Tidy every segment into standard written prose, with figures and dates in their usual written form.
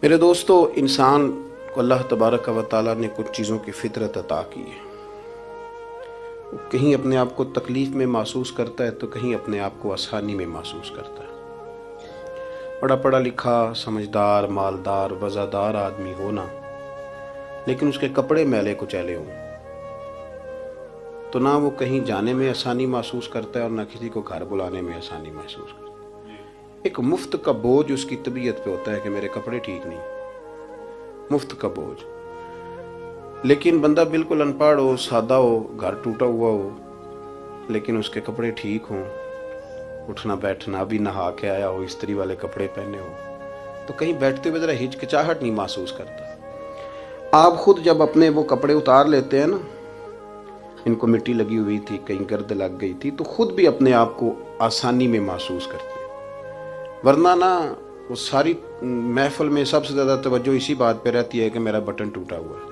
मेरे दोस्तों, इंसान को अल्लाह तबारक व तआला ने कुछ चीज़ों की फितरत अता की है। वो कहीं अपने आप को तकलीफ़ में महसूस करता है तो कहीं अपने आप को आसानी में महसूस करता है। बड़ा पढ़ा लिखा, समझदार, मालदार, वज़ादार आदमी होना, लेकिन उसके कपड़े मैले कुचैले हों तो ना वो कहीं जाने में आसानी महसूस करता है और ना किसी को घर बुलाने में आसानी महसूस करता है। एक मुफ्त का बोझ उसकी तबीयत पे होता है कि मेरे कपड़े ठीक नहीं, मुफ्त का बोझ। लेकिन बंदा बिल्कुल अनपढ़ हो, सादा हो, घर टूटा हुआ हो, लेकिन उसके कपड़े ठीक हों, उठना बैठना, अभी नहा के आया हो, इस्त्री वाले कपड़े पहने हो, तो कहीं बैठते हुए जरा हिचकिचाहट नहीं महसूस करता। आप खुद जब अपने वो कपड़े उतार लेते हैं ना, इनको मिट्टी लगी हुई थी, कहीं गर्द लग गई थी, तो खुद भी अपने आप को आसानी में महसूस करते हैं। वरना ना वो सारी महफिल में सबसे ज़्यादा तवज्जो इसी बात पे रहती है कि मेरा बटन टूटा हुआ है,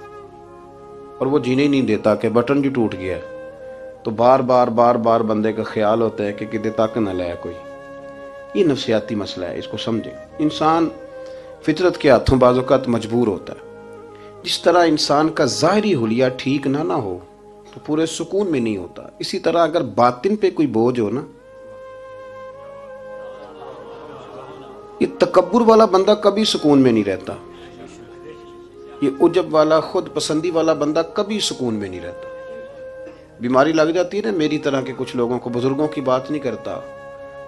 और वो जीने ही नहीं देता कि बटन जो टूट गया है। तो बार बार बंदे का ख्याल होता है कि किधर तक न लाया कोई। ये नफसियाती मसला है, इसको समझें। इंसान फितरत के हाथों बाज़-औक़ात मजबूर होता है। जिस तरह इंसान का ज़ाहिरी हुलिया ठीक ना हो तो पूरे सुकून में नहीं होता, इसी तरह अगर बातिन पे कोई बोझ हो ना, ये तकब्बुर वाला बंदा कभी सुकून में नहीं रहता। ये उजब वाला, खुद पसंदी वाला बंदा कभी सुकून में नहीं रहता। बीमारी लग जाती है ना मेरी तरह के कुछ लोगों को। बुजुर्गों की बात नहीं करता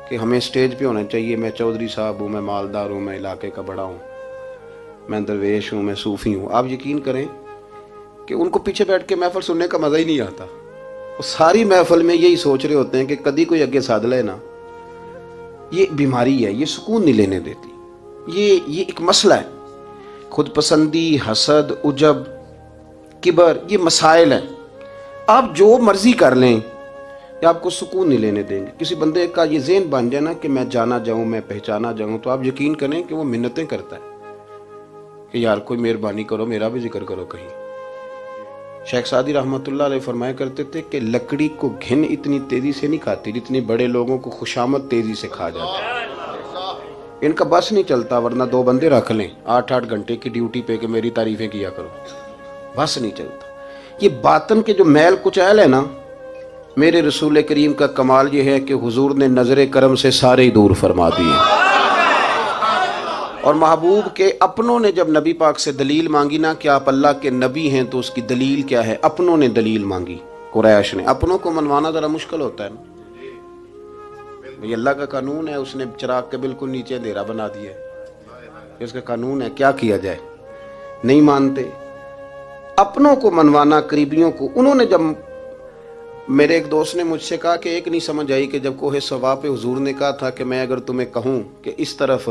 कि हमें स्टेज पे होना चाहिए, मैं चौधरी साहब हूँ, मैं मालदार हूँ, मैं इलाके का बड़ा हूँ, मैं दरवेश हूँ, मैं सूफ़ी हूँ। आप यकीन करें कि उनको पीछे बैठ के महफिल सुनने का मज़ा ही नहीं आता। वो सारी महफिल में यही सोच रहे होते हैं कि कभी कोई आगे साध ले ना। ये बीमारी है, ये सुकून नहीं लेने देती। ये एक मसला है। खुद पसंदी, हसद, उजब, किबर, ये मसाइल हैं। आप जो मर्जी कर लें, ये आपको सुकून नहीं लेने देंगे। किसी बंदे का ये ज़हन बन जाए ना कि मैं जाना जाऊँ, मैं पहचाना जाऊँ, तो आप यकीन करें कि वो मिन्नतें करता है कि यार कोई मेहरबानी करो, मेरा भी जिक्र करो कहीं। शेख सादी रहमतुल्लाह अलैह फरमाया करते थे कि लकड़ी को घिन इतनी तेजी से नहीं खाती जितनी बड़े लोगों को खुशामद तेजी से खा जाता है। इनका बस नहीं चलता, वरना दो बंदे रख लें 8-8 घंटे की ड्यूटी पे कि मेरी तारीफें किया करो, बस नहीं चलता। ये बातन के जो मैल कुचैल है ना, मेरे रसूल करीम का कमाल ये है कि हुजूर ने नजर करम से सारे ही दूर फरमा दिए। और महबूब के अपनों ने जब नबी पाक से दलील मांगी ना कि आप अल्लाह के नबी हैं, तो उसकी दलील क्या है, अपनों ने दलील मांगी। कुरैश ने, अपनों को मनवाना जरा मुश्किल होता है ना भाई। अल्लाह का कानून है, उसने चिराग के बिल्कुल नीचे अंधेरा बना दिया है, उसका कानून है, क्या किया जाए, नहीं मानते। अपनों को मनवाना, करीबियों को। उन्होंने जब, मेरे एक दोस्त ने मुझसे कहा कि एक नहीं समझ आई कि जब कोहे सवा पे हुजूर ने कहा था कि मैं अगर तुम्हें कहूँ कि इस तरफ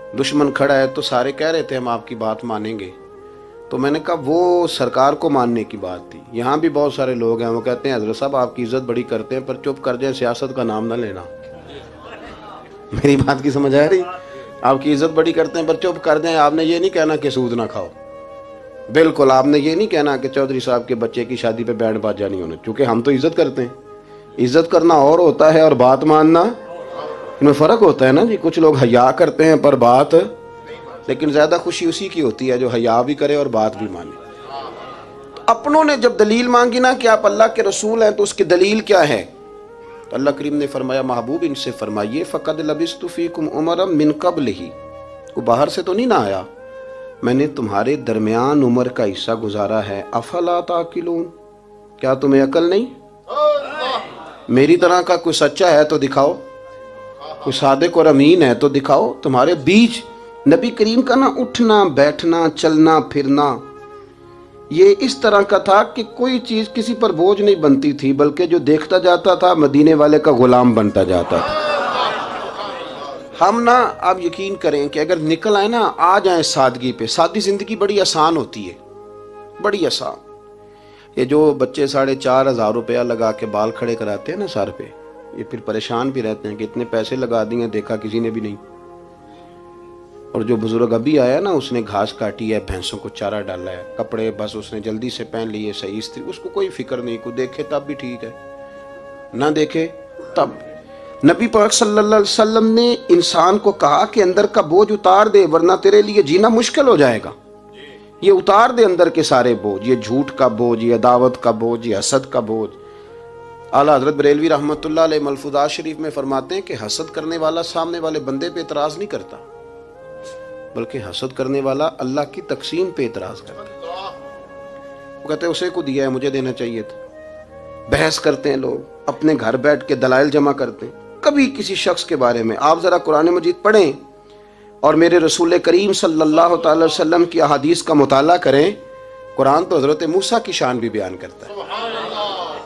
दुश्मन खड़ा है, तो सारे कह रहे थे हम आपकी बात मानेंगे। तो मैंने कहा वो सरकार को मानने की बात थी। यहाँ भी बहुत सारे लोग हैं, वो कहते हैं हजरत साहब आपकी इज्जत बड़ी करते हैं, पर चुप कर जाए, सियासत का नाम ना लेना। मेरी बात की समझ आ रही? आपकी इज्जत बड़ी करते हैं पर चुप कर जाए। आपने ये नहीं कहना कि सूद ना खाओ, बिल्कुल आपने ये नहीं कहना कि चौधरी साहब के बच्चे की शादी पे बैंड बाजा नहीं होना, क्योंकि हम तो इज्जत करते हैं। इज्जत करना और होता है और बात मानना, इनमें फ़र्क होता है ना जी। कुछ लोग हया करते हैं पर बात, लेकिन ज़्यादा खुशी उसी की होती है जो हया भी करे और बात भी माने। तो अपनों ने जब दलील मांगी ना कि आप अल्लाह के रसूल हैं, तो उसकी दलील क्या है? तो अल्लाह करीम ने फरमाया, महबूब इनसे फरमाइए, फ़क़द लबिस्तु फ़ीकुम उमरम मिन क़ब्लिही, वो बाहर से तो नहीं ना आया, मैंने तुम्हारे दरमियान उम्र का हिस्सा गुजारा है। अफ़ला ताक़िलून, क्या तुम्हें अकल नहीं? मेरी तरह का कोई सच्चा है तो दिखाओ, कोई सादिक और अमीन है तो दिखाओ। तुम्हारे बीच नबी करीम का ना उठना बैठना, चलना फिरना, ये इस तरह का था कि कोई चीज़ किसी पर बोझ नहीं बनती थी, बल्कि जो देखता जाता था मदीने वाले का गुलाम बनता जाता था। हम ना, आप यकीन करें कि अगर निकल आए ना, आ जाए सादगी पे, सादी ज़िंदगी बड़ी आसान होती है, बड़ी आसान। ये जो बच्चे 4,500 रुपया लगा के बाल खड़े कराते हैं ना सर पे, ये फिर परेशान भी रहते हैं कि इतने पैसे लगा दिए, देखा किसी ने भी नहीं। और जो बुजुर्ग अभी आया ना, उसने घास काटी है, भैंसों को चारा डाला है, कपड़े बस उसने जल्दी से पहन लिए, सही स्त्री, उसको कोई फिक्र नहीं, को देखे तब भी ठीक है, ना देखे तब। नबी पाक सल्लल्लाहु अलैहि वसल्लम ने इंसान को कहा कि अंदर का बोझ उतार दे वरना तेरे लिए जीना मुश्किल हो जाएगा। ये उतार दे अंदर के सारे बोझ, ये झूठ का बोझ, ये अदावत का बोझ, ये हसद का बोझ। आला हजरत बरेलवी रहमतुल्लाह अलैह मलफूजात शरीफ में फरमाते हैं कि हसद करने वाला सामने वाले बंदे पे एतराज नहीं करता, बल्कि हसद करने वाला अल्लाह की तकसीम पे एतराज करता है। वो कहते हैं उसे को दिया है, मुझे देना चाहिए था। बहस करते हैं लोग, अपने घर बैठ के दलाइल जमा करते हैं कभी किसी शख्स के बारे में। आप जरा कुरान मजीद पढ़ें और मेरे रसूल करीम सल्लल्लाहु अलैहि वसल्लम की अहादीस का मुताला करें। कुरान तो हजरत मूसा की शान भी बयान करता है,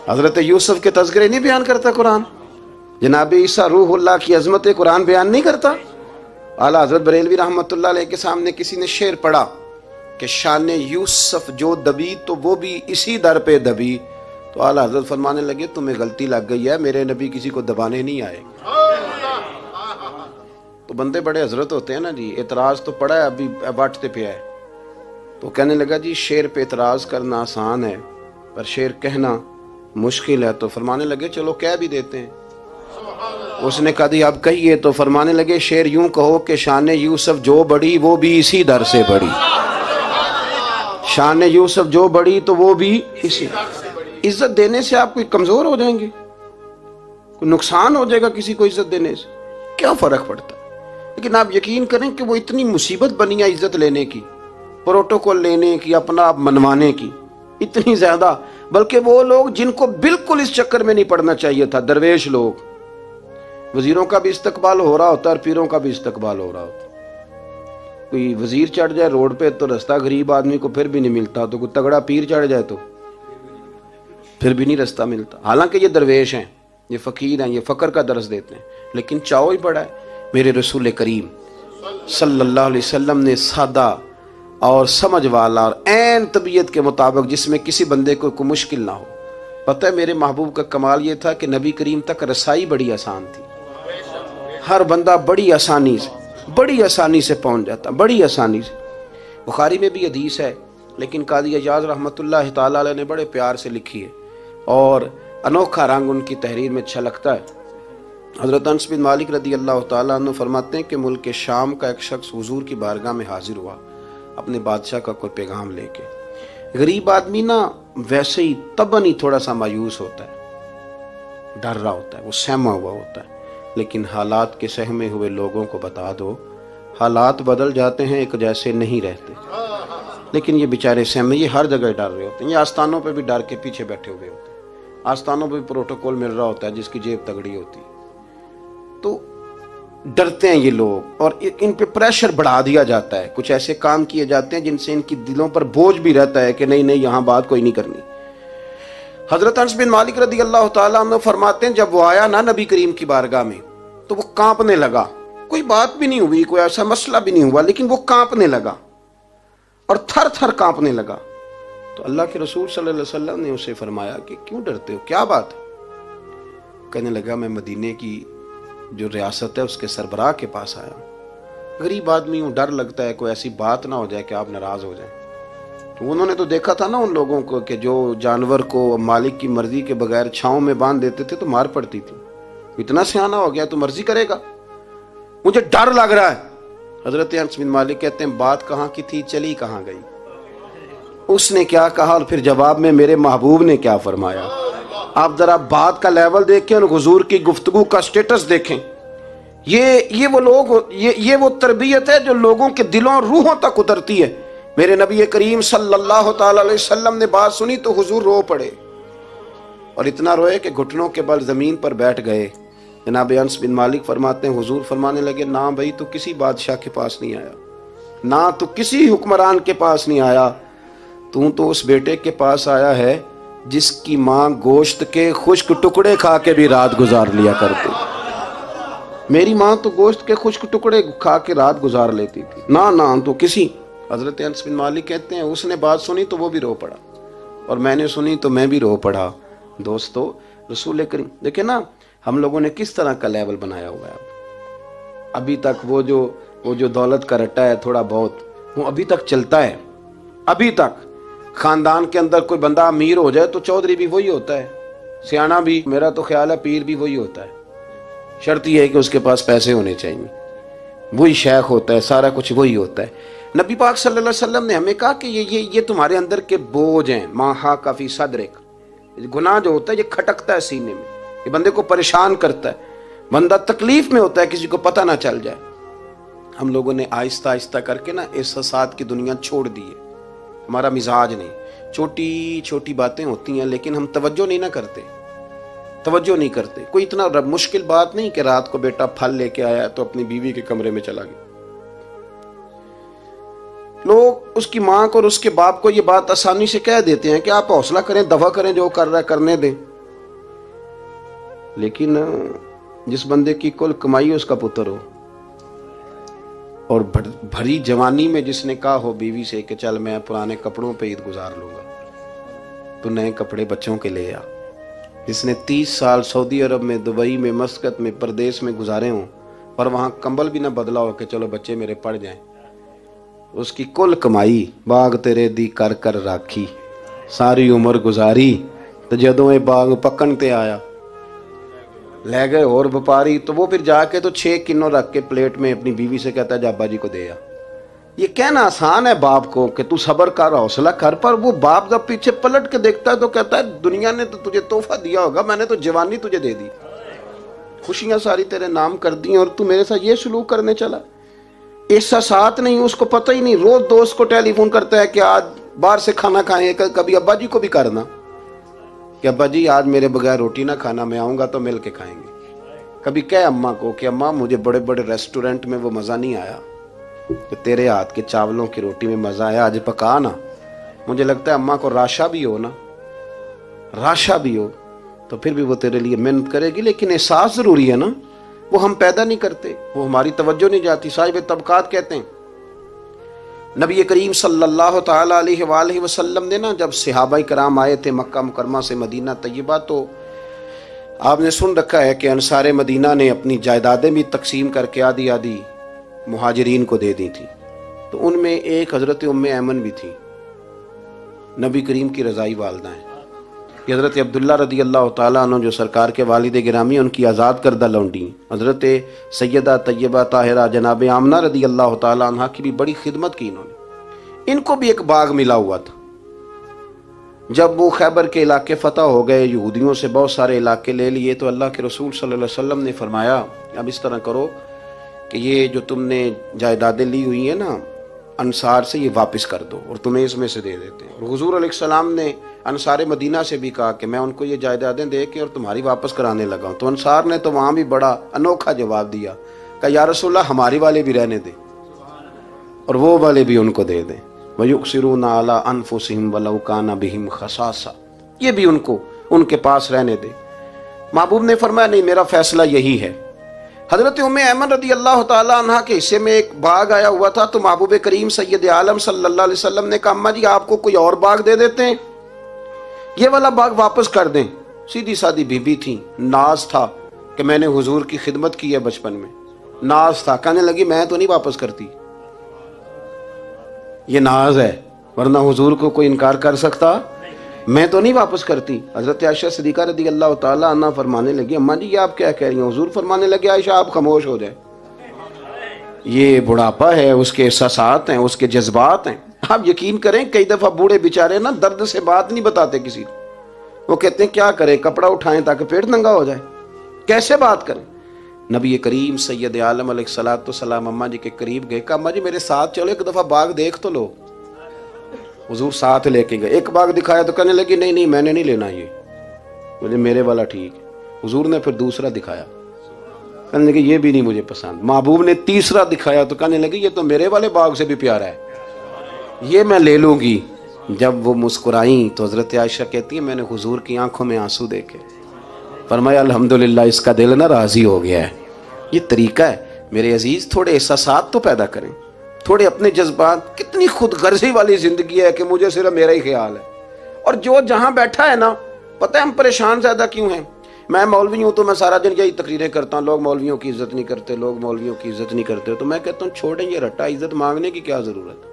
हजरत यूसुफ के तज़किरे नहीं बयान करता कुरान। जनाब ईसा रूहुल्लाह की अजमत कुरान बयान नहीं करता। आला हजरत बरेलवी रहमतुल्लाह अलैह के सामने किसी ने शेर पढ़ा कि शान यूसुफ जो दबी तो वो भी इसी दर पे दबी, तो आला हजरत फरमाने लगे तुम्हें गलती लग गई है, मेरे नबी किसी को दबाने नहीं आए। तो बंदे बड़े हजरत होते हैं ना जी, एतराज तो पड़ा है अभी बांटते पे है। तो कहने लगा जी शेर पे एतराज करना आसान है पर शेर कहना मुश्किल है। तो फरमाने लगे चलो कह भी देते हैं। उसने कहा दी अब कहिए। तो फरमाने लगे शेर यूं कहो कि शान यूसुफ जो बड़ी वो भी इसी दर से बड़ी। शान यूसुफ जो बड़ी तो वो भी इसी। इज्जत देने से आप कोई कमजोर हो जाएंगे, कोई नुकसान हो जाएगा किसी को इज्जत देने से, क्या फर्क पड़ता है। लेकिन आप यकीन करें कि वो इतनी मुसीबत बनी है इज्जत लेने की, प्रोटोकॉल लेने की, अपना आप मनवाने की, इतनी ज्यादा। बल्कि वो लोग जिनको बिल्कुल इस चक्कर में नहीं पड़ना चाहिए था, दरवेश लोग, वजीरों का भी इस्तकबाल हो रहा होता है और पीरों का भी इस्तकबाल हो रहा होता। कोई वजीर चढ़ जाए रोड पे तो रास्ता गरीब आदमी को फिर भी नहीं मिलता, तो कोई तगड़ा पीर चढ़ जाए तो फिर भी नहीं रास्ता मिलता। हालांकि ये दरवेश हैं, ये फकीर हैं, ये फकर का दर्स देते हैं, लेकिन चाव ही बड़ा है। मेरे रसूल करीम सल्लल्लाहु अलैहि वसल्लम ने सादा और समझ वाला और ऐन तबीयत के मुताबिक, जिसमें किसी बंदे को कोई मुश्किल ना हो। पता है मेरे महबूब का कमाल ये था कि नबी करीम तक रसाई बड़ी आसान थी। हर बंदा बड़ी आसानी से पहुंच जाता, बड़ी आसानी से। बुखारी में भी हदीस है, लेकिन कादी एजाज रहमतुल्लाह तआला अलैह ने बड़े प्यार से लिखी है और अनोखा रंग उनकी तहरीर में अच्छा लगता है। हजरत अनस बिन मालिक रदी अल्लाह तआला अन्हु फरमाते हैं कि मुल्क के शाम का एक शख्स हुजूर की बारगाह में हाजिर हुआ अपने बादशाह का कोई पैगाम लेके। गरीब आदमी ना वैसे ही तबन ही थोड़ा सा मायूस होता है, डर रहा होता है, वो सहमा हुआ होता है। लेकिन हालात के सहमे हुए लोगों को बता दो, हालात बदल जाते हैं, एक जैसे नहीं रहते। लेकिन ये बेचारे सहमे, ये हर जगह डर रहे होते हैं। ये आस्थानों पे भी डर के पीछे बैठे हुए होते हैं। आस्थानों पे भी प्रोटोकॉल मिल रहा होता है जिसकी जेब तगड़ी होती है, तो डरते हैं ये लोग और इन पे प्रेशर बढ़ा दिया जाता है। कुछ ऐसे काम किए जाते हैं जिनसे इनकी दिलों पर बोझ भी रहता है कि नहीं नहीं यहाँ बात कोई नहीं करनी। हजरत अनस बिन मालिक रदी अल्लाह तआला अन्हु फरमाते हैं जब वो आया ना नबी करीम की बारगाह में तो वो कांपने लगा। कोई बात भी नहीं हुई, कोई ऐसा मसला भी नहीं हुआ, लेकिन वो कांपने लगा और थर थर कांपने लगा। तो अल्लाह के रसूल सल्लल्लाहु अलैहि वसल्लम ने उसे फरमाया कि क्यों डरते हो, क्या बात है। कहने लगा मैं मदीने की जो रियासत है उसके सरबराह के पास आया। गरीब आदमी हूँ, डर लगता है कोई ऐसी बात ना हो जाए कि आप नाराज हो जाए। तो उन्होंने तो देखा था ना उन लोगों को कि जो जानवर को मालिक की मर्जी के बगैर छांव में बांध देते थे तो मार पड़ती थी। इतना सियाना हो गया तो मर्जी करेगा, मुझे डर लग रहा है। हजरत अनस बिन मालिक कहते हैं बात कहाँ की थी, चली कहाँ गई। उसने क्या कहा और फिर जवाब में मेरे महबूब ने क्या फरमाया। आप जरा बात का लेवल देखें और हुजूर की गुफ्तगू का स्टेटस देखें। ये वो लोग, ये वो तरबियत है जो लोगों के दिलों और रूहों तक उतरती है। मेरे नबी करीम सल्लल्लाहु ताला अलैहि वसल्लम ने बात सुनी तो हुजूर रो पड़े और इतना रोए कि घुटनों के बल जमीन पर बैठ गए। जनाब अनस बिन मालिक फरमाते हैं हुजूर फरमाने लगे ना भाई तू किसी बादशाह के पास नहीं आया, ना तू किसी हुक्मरान के पास नहीं आया, तू तो उस बेटे के पास आया है जिसकी माँ गोश्त के खुश्क टुकड़े खा के भी रात गुजार लिया करती। मेरी माँ तो गोश्त के खुश्क टुकड़े खा के रात गुजार लेती थी, ना तो किसी। हजरत अनस बिन मालिक कहते हैं उसने बात सुनी तो वो भी रो पड़ा और मैंने सुनी तो मैं भी रो पड़ा। दोस्तों रसूल करीम देखे ना हम लोगों ने किस तरह का लेवल बनाया हुआ है। अभी तक वो जो दौलत का रट्टा है थोड़ा बहुत वो अभी तक चलता है। अभी तक खानदान के अंदर कोई बंदा अमीर हो जाए तो चौधरी भी वही होता है, सियाना भी, मेरा तो ख्याल है पीर भी वही होता है। शर्त यह है कि उसके पास पैसे होने चाहिए। वही शेख होता है, सारा कुछ वही होता है। नबी पाक सल्लल्लाहु अलैहि वसल्लम ने हमें कहा कि ये तुम्हारे अंदर के बोझ हैं। माहा काफी सदरिक, गुनाह जो होता है ये खटकता है सीने में, ये बंदे को परेशान करता है, बंदा तकलीफ में होता है, किसी को पता ना चल जाए। हम लोगों ने आहिस्ता आहिस्ता करके ना एहसासात की दुनिया छोड़ दी है। हमारा मिजाज नहीं, छोटी छोटी बातें होती हैं लेकिन हम तवज्जो नहीं ना करते, तवज्जो नहीं करते। कोई इतना मुश्किल बात नहीं कि रात को बेटा फल लेके आया तो अपनी बीवी के कमरे में चला गया। लोग उसकी मां को और उसके बाप को ये बात आसानी से कह देते हैं कि आप हौसला करें, दफा करें, जो कर रहा है करने दें। लेकिन जिस बंदे की कुल कमाई उसका पुत्र हो और भरी जवानी में जिसने कहा हो बीवी से कि चल मैं पुराने कपड़ों पे ईद गुजार लूंगा, तो नए कपड़े बच्चों के ले आ, जिसने 30 साल सऊदी अरब में, दुबई में, मस्कत में, परदेश में गुजारे हों पर वहां कंबल भी ना बदला हो कि चलो बच्चे मेरे पढ़ जाएं, उसकी कुल कमाई बाग तेरे दी कर कर राखी, सारी उम्र गुजारी, तो जदों ये बाग पकन ते आया ले गए और व्यापारी, तो वो फिर जाके तो 6 किलो रख के प्लेट में अपनी बीवी से कहता है जाबा जी को दे आ। ये कहना आसान है बाप को कि तू सब्र कर, हौसला कर, पर वो बाप जब पीछे पलट के देखता है तो कहता है दुनिया ने तो तुझे तोहफा दिया होगा, मैंने तो जवानी तुझे दे दी, खुशियां सारी तेरे नाम कर दी और तू मेरे साथ ये सलूक करने चला। ऐसा साथ नहीं, उसको पता ही नहीं। रोज दोस्त को टेलीफोन करता है कि आज बाहर से खाना खाएं, कभी अब्बा जी को भी करना कि अब्बा जी आज मेरे बगैर रोटी ना खाना, मैं आऊंगा तो मिल के खाएंगे। कभी कह अम्मा को कि अम्मा मुझे बड़े बड़े रेस्टोरेंट में वो मज़ा नहीं आया कि तेरे हाथ के चावलों की रोटी में मज़ा आया, आज पका ना। मुझे लगता है अम्मा को राशा भी हो ना, राशा भी हो तो फिर भी वो तेरे लिए मेहनत करेगी, लेकिन एहसास ज़रूरी है ना, वो हम पैदा नहीं करते, वो हमारी तवज्जो नहीं जाती। साहिब तबकात कहते हैं नबी करीम सल्लल्लाहु ताला अलैहि वसल्लम ने ना जब सहाबाए कराम आए थे मक्का मुकरमा से मदीना तैयबा, तो आपने सुन रखा है कि अंसारे मदीना ने अपनी जायदादें भी तकसीम करके आधी आधी मुहाजिरीन को दे दी थी। तो उनमें एक हज़रत उम्मे ऐमन भी थी, नबी करीम की रज़ाई वालदा हैं। कि हज़रत अब्दुल्ला रदी अल्लाह ताला अन्हु जो सरकार के वालिद गिरामी, उनकी आज़ाद करदा लौंडी हज़रत सैयदा तैयबा ताहिरा जनाब आमना रदी अल्लाह ताला अन्हा की भी बड़ी खिदमत की इन्होंने। इनको भी एक बाग मिला हुआ था। जब वो खैबर के इलाके फ़तह हो गए, यहूदियों से बहुत सारे इलाके ले लिए, तो अल्लाह के रसूल सल्लल्लाहु अलैहि वसल्लम ने फरमाया अब इस तरह करो कि ये जो तुमने जायदादें ली हुई हैं ना अंसार से, ये वापस कर दो और तुम्हें इसमें से दे देते हैं। और हुजूर अलैहिस्सलाम ने अंसार मदीना से भी कहा कि मैं उनको ये जायदादें दे के और तुम्हारी वापस कराने लगा हूँ। तो अंसार ने तो वहाँ भी बड़ा अनोखा जवाब दिया, कहा या रसूलल्लाह हमारी वाले भी रहने दे और वो वाले भी उनको दे दें। वयुक्सिरूना अला अनफुसिहिम वलौ काना बिहिम खसासा, ये भी उनको उनके पास रहने दे। महबूब ने फरमाया नहीं, मेरा फैसला यही है। हजरत उम्मे ऐमन रदी अल्लाह ताला अन्हा के हिस्से में एक बाग आया हुआ था, तो महबूब करीम सैयद आलम सल्लल्लाहु अलैहि वसल्लम ने कहा अम्मा जी आपको कोई और बाग दे देते हैं, ये वाला बाग वापस कर दें। सीधी सादी बीबी थी, नाज था कि मैंने हुजूर की खिदमत की है बचपन में, नाज था। कहने लगी मैं तो नहीं वापस करती, ये नाज है, वरना हुजूर को कोई इनकार कर सकता, मैं तो नहीं वापस करती। हजरत आयशा सिद्दीक़ा रज़ी अल्लाह ताला अन्हा फरमाने लगी अम्मा जी ये आप क्या कह रही हैं? हुजूर फरमाने लगे आयशा आप खामोश हो जाए, ये बुढ़ापा है, उसके एहसासात हैं, उसके जज्बात हैं। आप यकीन करें कई दफ़ा बूढ़े बेचारे ना दर्द से बात नहीं बताते किसी को, वो कहते हैं क्या करें, कपड़ा उठाएं ताकि पेट नंगा हो जाए, कैसे बात करें। नबी करीम सैयद आलम अलैहिस्सलाम अम्मा जी के करीब गए, कहा अम्मा जी मेरे साथ चलो, एक दफ़ा बाग देख तो लो। हुजूर साथ लेके गए, एक बाग दिखाया तो कहने लगी नहीं नहीं मैंने नहीं लेना, ये मुझे मेरे वाला ठीक है। हुजूर ने फिर दूसरा दिखाया, कहने लगे ये भी नहीं मुझे पसंद। महबूब ने तीसरा दिखाया तो कहने लगी ये तो मेरे वाले बाग से भी प्यारा है, ये मैं ले लूंगी। जब वो मुस्कुराई तो हजरत आयशा कहती है मैंने हुजूर की आंखों में आंसू देखे, फरमाया अल्हम्दुलिल्लाह इसका दिल ना राजी हो गया है। ये तरीका है मेरे अजीज, थोड़े एहसासात तो पैदा करें, थोड़े अपने जज्बात। कितनी खुदगर्जी वाली जिंदगी है कि मुझे सिर्फ मेरा ही ख्याल है, और जो जहां बैठा है ना, पता है हम परेशान ज्यादा क्यों हैं। मैं मौलवी हूं तो मैं सारा दिन यही तकरीरें करता हूं, लोग मौलवियों की इज्जत नहीं करते, लोग मौलवियों की इज्जत नहीं करते। तो मैं कहता हूं छोड़ें ये रट्टा, इज्जत मांगने की क्या जरूरत है,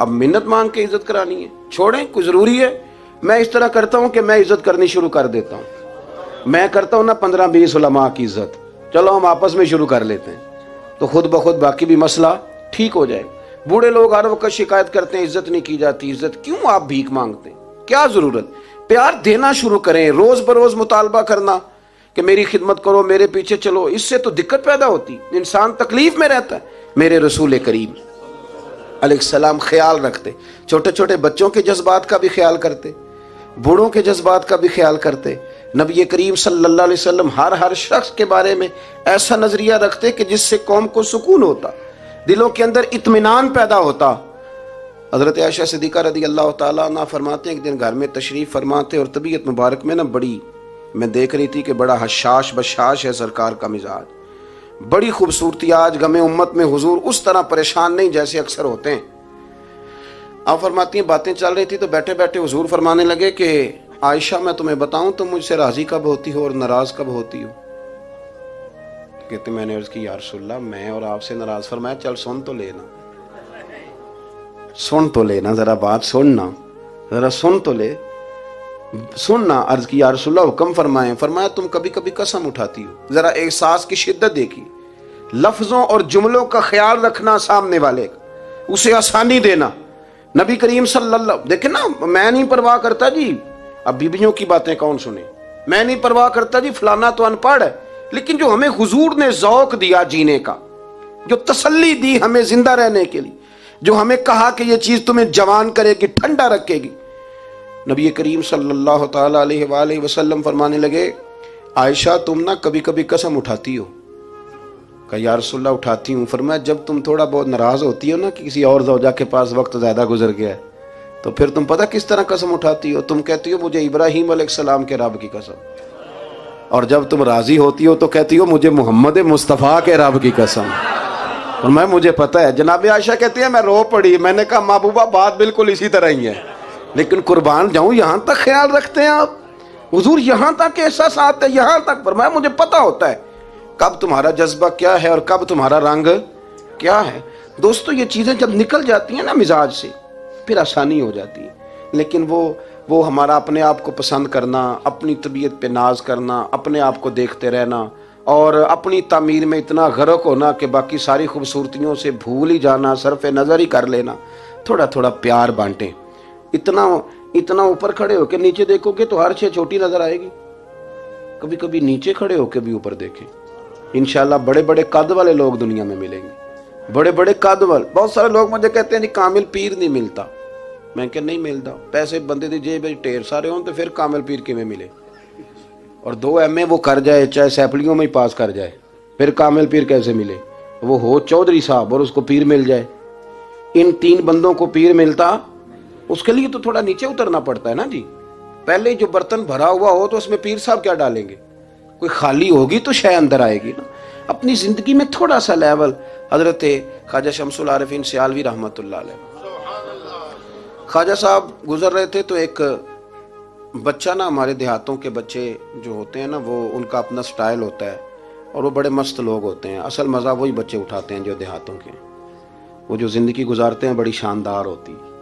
अब मिन्नत मांग के इज्जत करानी है, छोड़ें, कोई जरूरी है। मैं इस तरह करता हूं कि मैं इज्जत करनी शुरू कर देता हूं, मैं करता हूं ना 15-20 उलमा की इज्जत, चलो हम आपस में शुरू कर लेते हैं, तो खुद ब खुद बाकी भी मसला ठीक हो जाए। बूढ़े लोग हर वक्त शिकायत करते हैं इज्जत नहीं की जाती, इज्जत क्यों आप भीख मांगते हैं, क्या जरूरत। प्यार देना शुरू करें, रोज बरोज मुतालबा करना कि मेरी खिदमत करो, मेरे पीछे चलो, इससे तो दिक्कत पैदा होती, इंसान तकलीफ में रहता है। मेरे रसूल करीम अलैहिस्सलाम ख्याल रखते, छोटे छोटे बच्चों के जज्बात का भी ख्याल करते, बूढ़ों के जज्बात का भी ख्याल करते। नबी करीम सल्लल्लाहु अलैहि वसल्लम हर शख्स के बारे में ऐसा नजरिया रखते कि जिससे कौम को सुकून होता, दिलों के अंदर इत्मीनान पैदा होता। हजरत आयशा सिद्दीका रदी अल्लाह ताला अन्हा फरमाते हैं, एक दिन घर में तशरीफ फरमाते और तबीयत मुबारक में ना बड़ी, मैं देख रही थी कि बड़ा हशाश बशाश है सरकार का मिजाज, बड़ी खूबसूरती। आज गमे उम्मत में हुजूर उस तरह परेशान नहीं जैसे अक्सर होते हैं। आप फरमाती हैं बातें चल रही थी तो बैठे बैठे हुजूर फरमाने लगे कि आयशा मैं तुम्हें बताऊं तुम मुझसे राजी कब होती हो और नाराज कब होती हो। कहते मैंने अर्ज की या रसूलल्लाह मैं और आपसे नाराज। फरमाया चल सुन तो लेना, सुन तो लेना, जरा बात सुनना, जरा सुन तो ले, सुनना। अर्ज की या रसूलल्लाह हुक्म फरमाए। फरमाया तुम कभी कभी कसम उठाती हो, जरा एहसास की शिद्दत देखी, लफ्जों और जुमलों का ख्याल रखना, सामने वाले का उसे आसानी देना। नबी करीम सल्लल्लाहु, देखे ना, मैं नहीं परवाह करता जी, अब बीबियों की बातें कौन सुने, मैं नहीं परवाह करता जी फलाना तो अनपढ़ है, लेकिन जो हमें हुजूर ने ज़ौक दिया जीने का, जो तसल्ली दी हमें जिंदा रहने के लिए, जो हमें कहा कि ये चीज तुम्हें जवान करेगी, ठंडा रखेगी। नबी करीम सल्लल्लाहु ताला अलैहि वसल्लम फरमाने लगे आयशा तुम ना कभी कभी कसम उठाती हो। कहा या रसूलल्लाह उठाती हूँ। फरमाया जब तुम थोड़ा बहुत नाराज होती हो ना कि किसी और ज़ौजा के पास वक्त ज्यादा गुजर गया है, तो फिर तुम पता किस तरह कसम उठाती हो, तुम कहती हो मुझे इब्राहीम अलैहिस्सलाम के रब की कसम, और जब तुम राजी होती हो तो कहती हो मुझे मोहम्मद मुस्तफ़ा के रब की कसम। और मैं मुझे पता है। जनाब आयशा कहती है मैं रो पड़ी, मैंने कहा महबूबा बात बिल्कुल इसी तरह ही है, लेकिन कुर्बान जाऊं यहां तक ख्याल रखते हैं आप हुजूर, यहां तक एहसास आता है, यहां तक। फरमाया मुझे पता होता है कब तुम्हारा जज्बा क्या है और कब तुम्हारा रंग क्या है। दोस्तों ये चीजें जब निकल जाती हैं ना मिजाज से, फिर आसानी हो जाती है। लेकिन वो हमारा अपने आप को पसंद करना, अपनी तबीयत पे नाज करना, अपने आप को देखते रहना और अपनी तामीर में इतना गरक होना कि बाकी सारी खूबसूरतियों से भूल ही जाना, सरफ नज़र ही कर लेना। थोड़ा थोड़ा प्यार बांटें। इतना ऊपर खड़े होकर नीचे देखोगे तो हर चीज़ छोटी नजर आएगी। कभी कभी नीचे खड़े होकर भी ऊपर देखें, इंशाल्लाह बड़े बड़े कद वाले लोग दुनिया में मिलेंगे, बड़े बड़े कद वाले। बहुत सारे लोग मुझे कहते हैं जी कामिल पीर नहीं मिलता। मैं क्या नहीं मिलता, पैसे बंदे की जेब ढेर सारे हों तो फिर कामिल पीर किमें मिले। और 2 MA वो कर जाए, चाहे सैपलियों में ही पास कर जाए, फिर कामिल पीर कैसे मिले। वो हो चौधरी साहब और उसको पीर मिल जाए। इन 3 बंदों को पीर मिलता, उसके लिए तो थोड़ा नीचे उतरना पड़ता है ना जी। पहले जो बर्तन भरा हुआ हो तो उसमें पीर साहब क्या डालेंगे, कोई खाली होगी तो शय अंदर आएगी ना। अपनी जिंदगी में थोड़ा सा लेवल। हजरत ख्वाजा शमसुल आरिफीन सियालवी रहमतुल्लाह अलैह, ख्वाजा साहब गुजर रहे थे तो एक बच्चा ना, हमारे देहातों के बच्चे जो होते हैं ना, वो उनका अपना स्टाइल होता है और वो बड़े मस्त लोग होते हैं। असल मज़ा वही बच्चे उठाते हैं जो देहातों के, वो जो ज़िंदगी गुजारते हैं बड़ी शानदार होती है।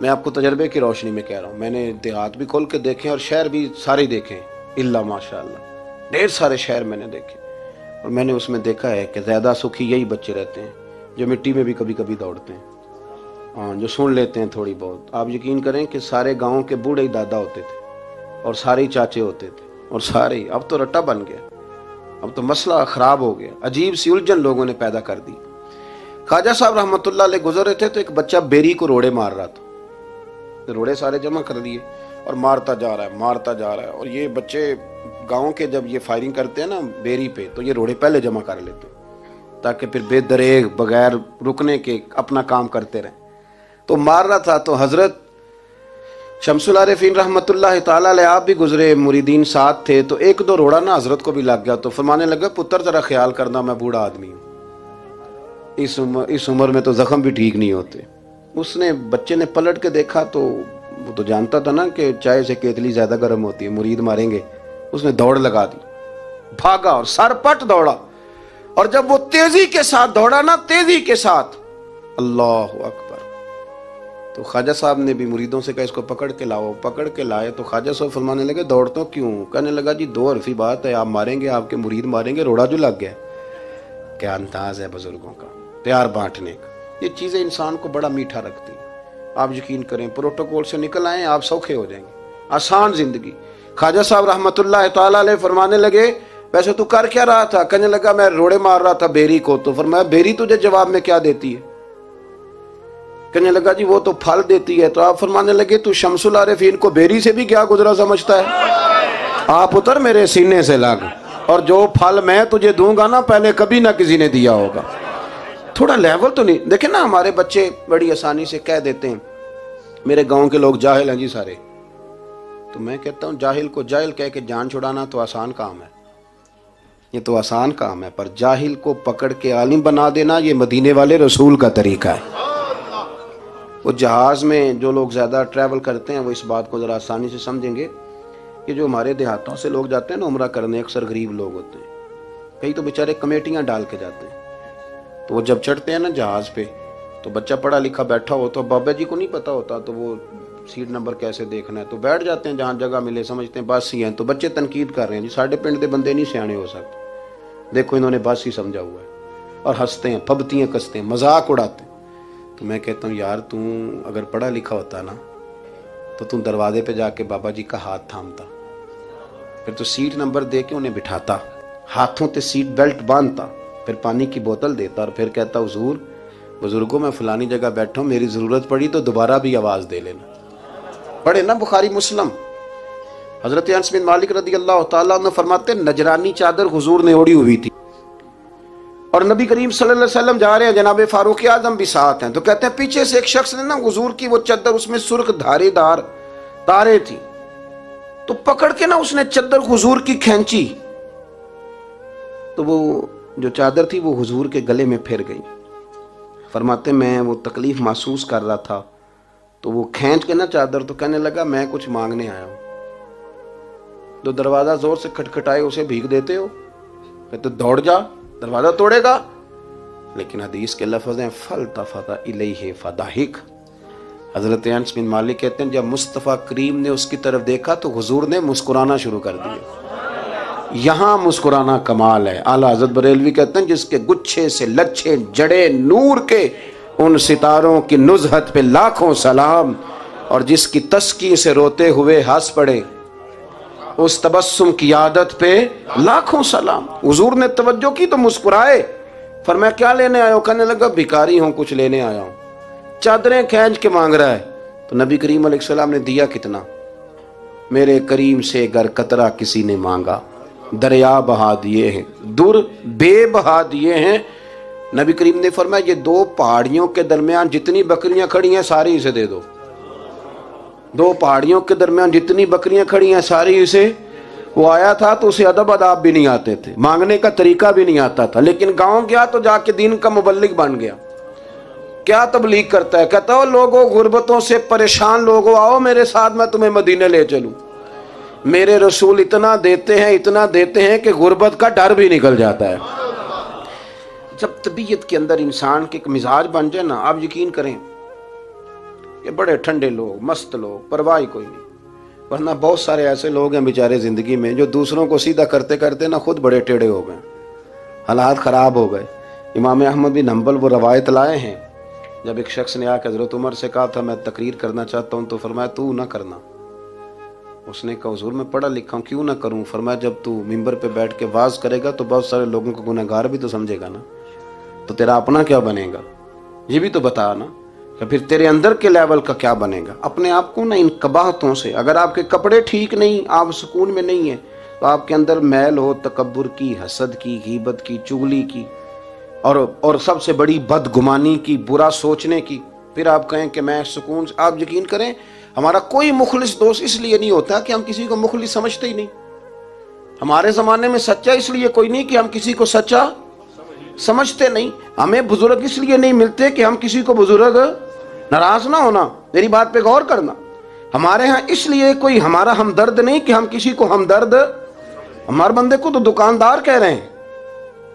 मैं आपको तजर्बे की रोशनी में कह रहा हूँ, मैंने देहात भी खोल के देखे और शहर भी सारे देखे, इल्ला माशाअल्लाह ढेर सारे शहर मैंने देखे। और मैंने उसमें देखा है कि ज़्यादा सुखी यही बच्चे रहते हैं जो मिट्टी में भी कभी कभी दौड़ते हैं, हाँ, जो सुन लेते हैं थोड़ी बहुत। आप यकीन करें कि सारे गाँव के बूढ़े ही दादा होते थे और सारे ही चाचे होते थे और सारे ही, अब तो रट्टा बन गया, अब तो मसला ख़राब हो गया, अजीब सी उलझन लोगों ने पैदा कर दी। ख्वाजा साहब रहमतुल्लाह अलैह गुजर रहे थे तो एक बच्चा बेरी को रोड़े मार रहा था, तो रोड़े सारे जमा कर दिए और मारता जा रहा है, मारता जा रहा है। और ये बच्चे गाँव के जब ये फायरिंग करते हैं ना बेरी पे, तो ये रोड़े पहले जमा कर लेते हैं ताकि फिर बेदरेग बगैर रुकने के अपना काम करते रहें। तो मार रहा था तो हजरत शमसुल आरिफीन रहमतुल्लाह ताला अलैह आप भी गुजरे, मुरीदीन साथ थे, तो 1-2 रोड़ा ना हजरत को भी लग गया। तो फरमाने लगा पुत्र जरा ख्याल करना, मैं बूढ़ा आदमी हूँ, इस उम्र में तो जख्म भी ठीक नहीं होते। उसने बच्चे ने पलट के देखा तो वो तो जानता था ना कि चाय से केतली ज्यादा गर्म होती है, मुरीद मारेंगे। उसने दौड़ लगा दी, भागा और सरपट दौड़ा। और जब वो तेजी के साथ दौड़ा ना, तेजी के साथ, अल्लाह अकबर, तो ख्वाजा साहब ने भी मुरीदों से कहा इसको पकड़ के लाओ। पकड़ के लाए तो ख्वाजा साहब फरमाने लगे दौड़ते क्यों? कहने लगा जी दो हरफी बात है, आप मारेंगे आपके मुरीद मारेंगे, रोड़ा जो लग गया। क्या अंदाज है बुजुर्गों का, प्यार बांटने का। ये चीज़ें इंसान को बड़ा मीठा रखती हैं। आप यकीन करें प्रोटोकॉल से निकल आए आप सौखे हो जाएंगे, आसान जिंदगी। ख्वाजा साहब रहमतुल्लाह तआला अलैह फरमाने लगे वैसे तू कर क्या रहा था? कहने लगा मैं रोड़े मार रहा था बेरी को। तो फरमाया बेरी तुझे जवाब में क्या देती है? कहने लगा जी वो तो फल देती है। तो आप फरमाने लगे तू शमसुल आरिफीन को बेरी से भी क्या गुजरा समझता है? आप उतर मेरे सीने से लग, और जो फल मैं तुझे दूंगा ना पहले कभी ना किसी ने दिया होगा। थोड़ा लेवल तो नहीं देखे ना। हमारे बच्चे बड़ी आसानी से कह देते हैं मेरे गांव के लोग जाहिल हैं जी सारे। तो मैं कहता हूं जाहिल को जाहिल कह के जान छुड़ाना तो आसान काम है, ये तो आसान काम है, पर जाहिल को पकड़ के आलिम बना देना ये मदीने वाले रसूल का तरीका है। वो जहाज़ में जो लोग ज़्यादा ट्रैवल करते हैं वो इस बात को ज़रा आसानी से समझेंगे कि जो हमारे देहातों से लोग जाते हैं ना उम्रा करने, अक्सर गरीब लोग होते हैं, कई तो बेचारे कमेटियाँ डाल के जाते हैं। तो वो जब चढ़ते हैं ना जहाज़ पे तो बच्चा पढ़ा लिखा बैठा हो तो बाबा जी को नहीं पता होता तो वो सीट नंबर कैसे देखना है, तो बैठ जाते हैं जहाँ जगह मिले, समझते हैं बस ही हैं। तो बच्चे तनकीद कर रहे हैं जी साढ़े पिंड के बंदे नहीं सियाने हो सकते, देखो इन्होंने बस ही समझा हुआ है, और हंसते हैं फबतियाँ कसते हैं मजाक उड़ाते हैं। तो मैं कहता हूँ यार तू अगर पढ़ा लिखा होता ना तो तू दरवाजे पे जाके बाबा जी का हाथ थामता, फिर तो सीट नंबर दे के उन्हें बिठाता, हाथों पे सीट बेल्ट बांधता, फिर पानी की बोतल देता और फिर कहता हुजूर बुजुर्गों मैं फलानी जगह बैठा हूँ, मेरी ज़रूरत पड़ी तो दोबारा भी आवाज़ दे लेना। पढ़े ना बुखारी मुस्लिम। हज़रत अनस बिन मालिक रज़ी अल्लाह तआला अन्हु फरमाते नजरानी चादर हुजूर ने ओढ़ी हुई थी और नबी करीम सल्लल्लाहु अलैहि वसल्लम जा रहे हैं, जनाब फारूक आजम भी साथ हैं। तो कहते हैं पीछे से एक शख्स ने ना हुजूर की वो चद्दर, उसमें सुर्ख धारीदार तारे थी, तो पकड़ के ना उसने चद्दर हुजूर की खींची, तो वो जो चादर थी वो हुजूर के गले में फिर गई। फरमाते मैं वो तकलीफ महसूस कर रहा था तो वो खींच के ना चादर, तो कहने लगा मैं कुछ मांगने आया हूं। तो दरवाजा जोर से खटखटाए उसे भीख देते हो? कहते दौड़ जा, दरवाजा तोड़ेगा। लेकिन हदीस के लफ्ज़ हैं फल्तफ़त इलैहि फदाहिक। हज़रत अनस बिन मालिक कहते हैं जब मुस्तफ़ा करीम ने उसकी तरफ देखा तो हुजूर ने मुस्कुराना शुरू कर दिया। यहाँ मुस्कुराना कमाल है। आला हज़रत बरेलवी कहते हैं जिसके गुच्छे से लच्छे जड़े नूर के उन सितारों की नुज़हत पे लाखों सलाम, और जिसकी तस्की से रोते हुए हंस पड़े उस तबस्सुम की आदत पे लाखों सलाम। हुजूर ने तवज्जो की तो मुस्कुराए। फरमाया क्या लेने आया हो? कहने लगा भिखारी हूं, कुछ लेने आया हूं। चादरें खींच के मांग रहा है। तो नबी करीम अलैहिस्सलाम ने दिया कितना? मेरे करीम से गर कतरा किसी ने मांगा दरिया बहा दिए हैं, दुर बे बहा दिए हैं। नबी करीम ने फरमाया ये दो पहाड़ियों के दरमियान जितनी बकरियां खड़ी हैं सारी इसे दे दो। दो पहाड़ियों के दरमियान जितनी बकरियां खड़ी हैं सारी इसे। वो आया था तो उसे अदब अदाब भी नहीं आते थे, मांगने का तरीका भी नहीं आता था, लेकिन गांव गया तो जाके दीन का मुबल्लिग बन गया। क्या तबलीग करता है? कहता हो लोगों गुर्बतों से परेशान लोगों आओ मेरे साथ, मैं तुम्हें मदीने ले चलूं। मेरे रसूल इतना देते हैं कि गुर्बत का डर भी निकल जाता है। जब तबीयत के अंदर इंसान के एक मिजाज बन जाए ना, आप यकीन करें ये बड़े ठंडे लोग, मस्त लोग, परवाह कोई नहीं। वरना बहुत सारे ऐसे लोग हैं बेचारे जिंदगी में जो दूसरों को सीधा करते करते ना खुद बड़े टेढ़े हो गए, हालात ख़राब हो गए। इमाम अहमद बिन हंबल वो रवायत लाए हैं, जब एक शख्स ने आकर हज़रत उमर से कहा था मैं तकरीर करना चाहता हूँ, तो फरमाया तू ना करना। उसने कहा हुजूर मैं पढ़ा लिखा हूँ, क्यों ना करूँ? फरमाया जब तू मिंबर पे बैठ के वाज करेगा तो बहुत सारे लोगों को गुनहगार भी तो समझेगा ना, तो तेरा अपना क्या बनेगा? ये भी तो बता ना, या फिर तेरे अंदर के लेवल का क्या बनेगा? अपने आप को ना इन कबाहतों से, अगर आपके कपड़े ठीक नहीं, आप सुकून में नहीं है, तो आपके अंदर मैल हो तकब्बुर की, हसद की, गीबत की, चुगली की, और सबसे बड़ी बदगुमानी की, बुरा सोचने की, फिर आप कहें कि मैं सुकून से। आप यकीन करें हमारा कोई मुखलिस दोस्त इसलिए नहीं होता कि हम किसी को मुखलिस समझते ही नहीं। हमारे ज़माने में सच्चा इसलिए कोई नहीं कि हम किसी को सच्चा समझते नहीं। हमें बुजुर्ग इसलिए नहीं मिलते कि हम किसी को बुजुर्ग, नाराज ना होना, मेरी बात पे गौर करना। हमारे यहाँ इसलिए कोई हमारा हमदर्द नहीं कि हम किसी को हमदर्द, हमारे बंदे को तो दुकानदार कह रहे हैं,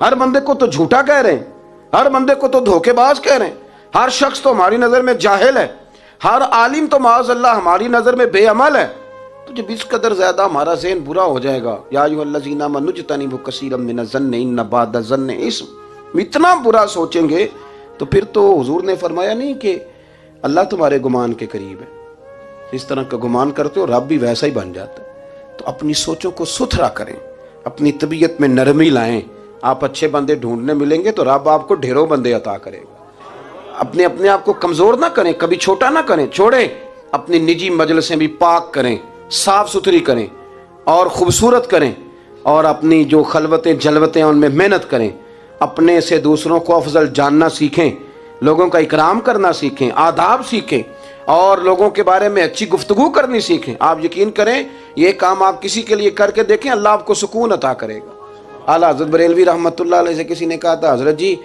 हर बंदे को तो झूठा कह रहे हैं, हर बंदे को तो धोखेबाज कह रहे हैं, हर शख्स तो हमारी नजर में जाहिल है। हर आलिम तो माअज़ल्लाह हमारी नज़र में बेअमल है। तो जब इस कदर ज़्यादा हमारा ज़हन बुरा हो जाएगा, या अय्युहल्लज़ीना आमनू इज्तनिबू कसीरम मिनज़्ज़न्नि इन्न बअदज़्ज़न्नि इस्म, इतना बुरा सोचेंगे तो फिर तो हुजूर ने फरमाया नहीं कि अल्लाह तुम्हारे गुमान के करीब है। इस तरह का गुमान करते हो रब भी वैसा ही बन जाता है। तो अपनी सोचों को सुथरा करें, अपनी तबीयत में नरमी लाएं। आप अच्छे बंदे ढूंढने मिलेंगे तो रब आपको ढेरों बंदे अता करेगा। अपने आप को कमजोर ना करें, कभी छोटा ना करें, छोड़ें। अपनी निजी मजलिसें भी पाक करें, साफ सुथरी करें और खूबसूरत करें, और अपनी जो खलवतें जलवतें उनमें मेहनत करें। अपने से दूसरों को अफजल जानना सीखें, लोगों का इकराम करना सीखें, आदाब सीखें और लोगों के बारे में अच्छी गुफ्तगू करनी सीखें। आप यकीन करें, ये काम आप किसी के लिए करके देखें, अल्लाह आपको सुकून अता करेगा। आला हज़रत बरेलवी रहमतुल्लाह अलैह से किसी ने कहा था, हज़रत जी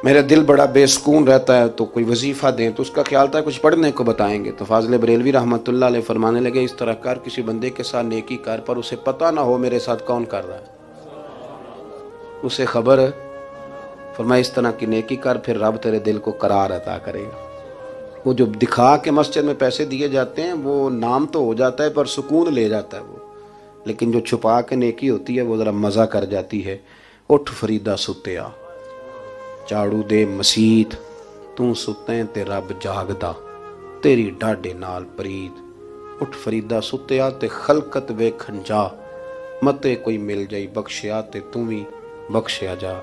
मेरा दिल बड़ा बेसुकून रहता है, तो कोई वजीफ़ा दें। तो उसका ख्याल था कुछ पढ़ने को बताएंगे। तो फाज़िल बरेलवी रहमतुल्लाह अलैह फरमाने लगे, इस तरह कर, किसी बंदे के साथ नेकी कर, पर उसे पता ना हो मेरे साथ कौन कर रहा है, उसे खबर है। फरमाया इस तरह की नेकी कर, फिर रब तेरे दिल को करार अता करेगा। वो जो दिखा के मस्जिद में पैसे दिए जाते हैं वो नाम तो हो जाता है पर सुकून ले जाता है वो, लेकिन जो छुपा के नेकी होती है वो ज़रा मज़ा कर जाती है। उठ फरीदा सुत्या, झाड़ू दे मसीत, तू सुते ते रब जागदा, तेरी डाडे नाल प्रीत। उठ फरीदा सुत्या ते खलकत वेखन जा, मते कोई मिल जाई बख्शिया ते तू भी बख्शिया जा।